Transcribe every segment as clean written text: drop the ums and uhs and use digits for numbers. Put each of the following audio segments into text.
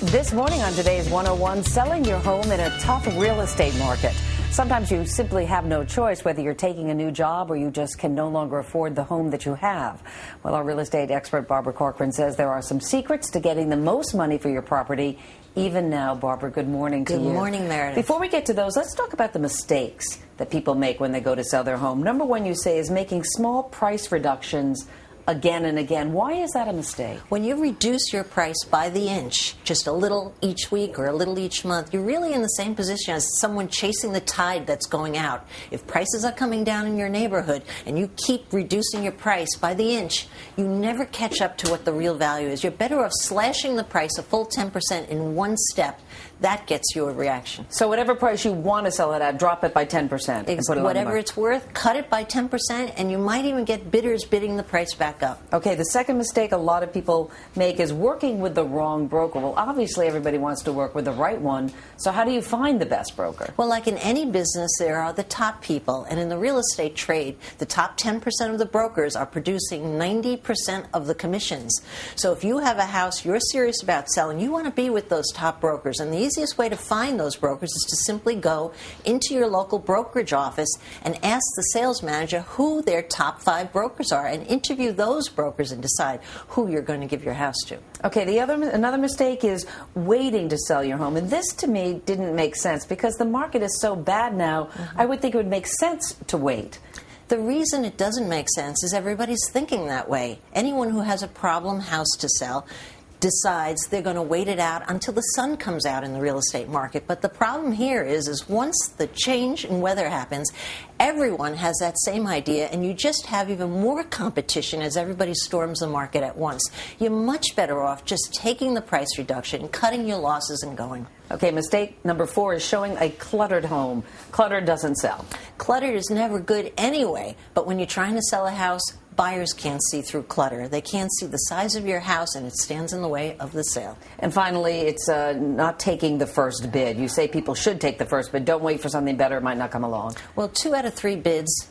This morning on today's 101, selling your home in a tough real estate market. Sometimes you simply have no choice whether you're taking a new job or you just can no longer afford the home that you have. Well, our real estate expert Barbara Corcoran says there are some secrets to getting the most money for your property. Even now, Barbara, good morning to you. Good morning, Meredith. Before we get to those, let's talk about the mistakes that people make when they go to sell their home. Number one, you say, is making small price reductions again and again. Why is that a mistake? When you reduce your price by the inch, just a little each week or a little each month, you're really in the same position as someone chasing the tide that's going out. If prices are coming down in your neighborhood and you keep reducing your price by the inch, you never catch up to what the real value is. You're better off slashing the price a full 10% in one step. That gets you a reaction. So whatever price you want to sell it at, drop it by 10%. And put it whatever it's worth, cut it by 10%, and you might even get bidders bidding the price back up. Okay, the second mistake a lot of people make is working with the wrong broker. Well, obviously everybody wants to work with the right one, so how do you find the best broker? Well, like in any business, there are the top people, and in the real estate trade, the top 10% of the brokers are producing 90% of the commissions. So if you have a house you're serious about selling, you want to be with those top brokers, and the easiest way to find those brokers is to simply go into your local brokerage office and ask the sales manager who their top 5 brokers are and interview those brokers and decide who you're going to give your house to. Okay, another mistake is waiting to sell your home. And this, to me, didn't make sense because the market is so bad now, I would think it would make sense to wait. The reason it doesn't make sense is everybody's thinking that way. Anyone who has a problem house to sell decides they're going to wait it out until the sun comes out in the real estate market. But the problem here is once the change in weather happens, everyone has that same idea, and you just have even more competition as everybody storms the market at once. You're much better off just taking the price reduction, cutting your losses, and going. Okay, mistake number 4 is showing a cluttered home. Cluttered doesn't sell. Cluttered is never good anyway, but when you're trying to sell a house, buyers can't see through clutter. They can't see the size of your house, and it stands in the way of the sale. And finally, it's not taking the first bid. You say people should take the first bid. Don't wait for something better. It might not come along. Well, 2 out of 3 bids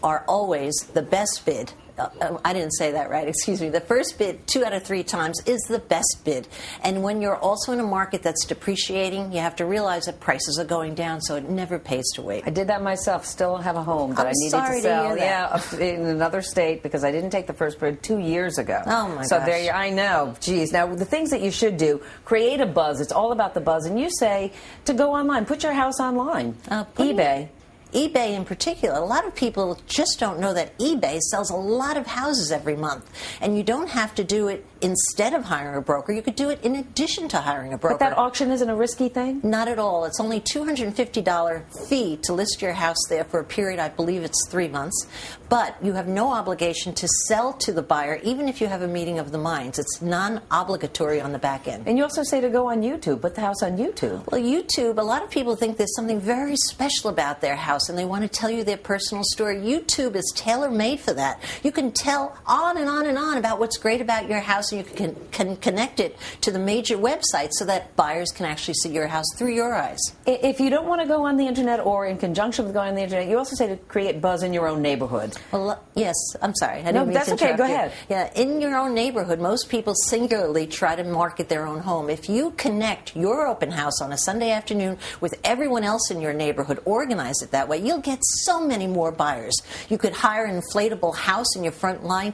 are always the best bid. I didn't say that right, excuse me. The first bid 2 out of 3 times is the best bid. And when you're also in a market that's depreciating, you have to realize that prices are going down, so it never pays to wait. I did that myself. Still have a home that I needed to sell. Yeah, in another state because I didn't take the first bid 2 years ago. Oh my gosh. So there I know. Geez. Now the things that you should do: create a buzz. It's all about the buzz. And you say to go online, put your house online. eBay. eBay in particular. A lot of people just don't know that eBay sells a lot of houses every month. And you don't have to do it instead of hiring a broker. You could do it in addition to hiring a broker. But that auction isn't a risky thing? Not at all. It's only $250 fee to list your house there for a period, I believe it's 3 months. But you have no obligation to sell to the buyer, even if you have a meeting of the minds. It's non-obligatory on the back end. And you also say to go on YouTube. Put the house on YouTube. Well, YouTube, a lot of people think there's something very special about their house, and they want to tell you their personal story. YouTube is tailor-made for that. You can tell on and on and on about what's great about your house, and you can connect it to the major websites so that buyers can actually see your house through your eyes. If you don't want to go on the internet, or in conjunction with going on the internet, you also say to create buzz in your own neighborhood. Well, yes, I'm sorry. No, that's okay. Go ahead. Yeah, in your own neighborhood, most people singularly try to market their own home. If you connect your open house on a Sunday afternoon with everyone else in your neighborhood, organize it that way, you'll get so many more buyers. You could hire an inflatable house in your front line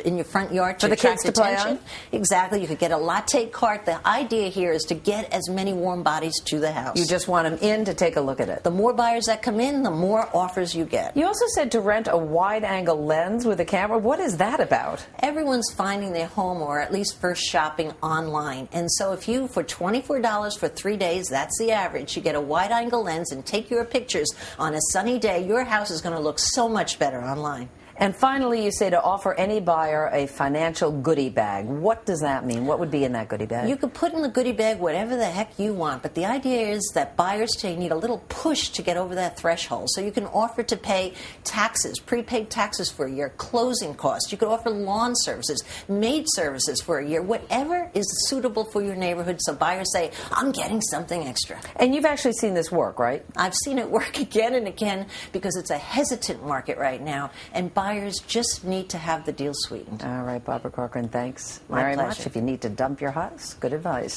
in your front yard to for the kids to play on. Exactly. You could get a latte cart. The idea here is to get as many warm bodies to the house. You just want them in to take a look at it. The more buyers that come in, the more offers you get. You also said to rent a wide-angle lens with a camera. What is that about? Everyone's finding their home, or at least first shopping online. And so if you, for $24 for 3 days, that's the average, you get a wide-angle lens and take your pictures on a sunny day, your house is going to look so much better online. And finally, you say to offer any buyer a financial goodie bag. What does that mean? What would be in that goodie bag? You could put in the goodie bag whatever the heck you want, but the idea is that buyers today need a little push to get over that threshold. So you can offer to pay taxes, prepaid taxes for a year, closing costs. You could offer lawn services, maid services for a year, whatever is suitable for your neighborhood, so buyers say, I'm getting something extra. And you've actually seen this work, right? I've seen it work again and again because it's a hesitant market right now, and buyers just need to have the deal sweetened. All right, Barbara Corcoran, thanks My very pleasure. much. If you need to dump your house, good advice.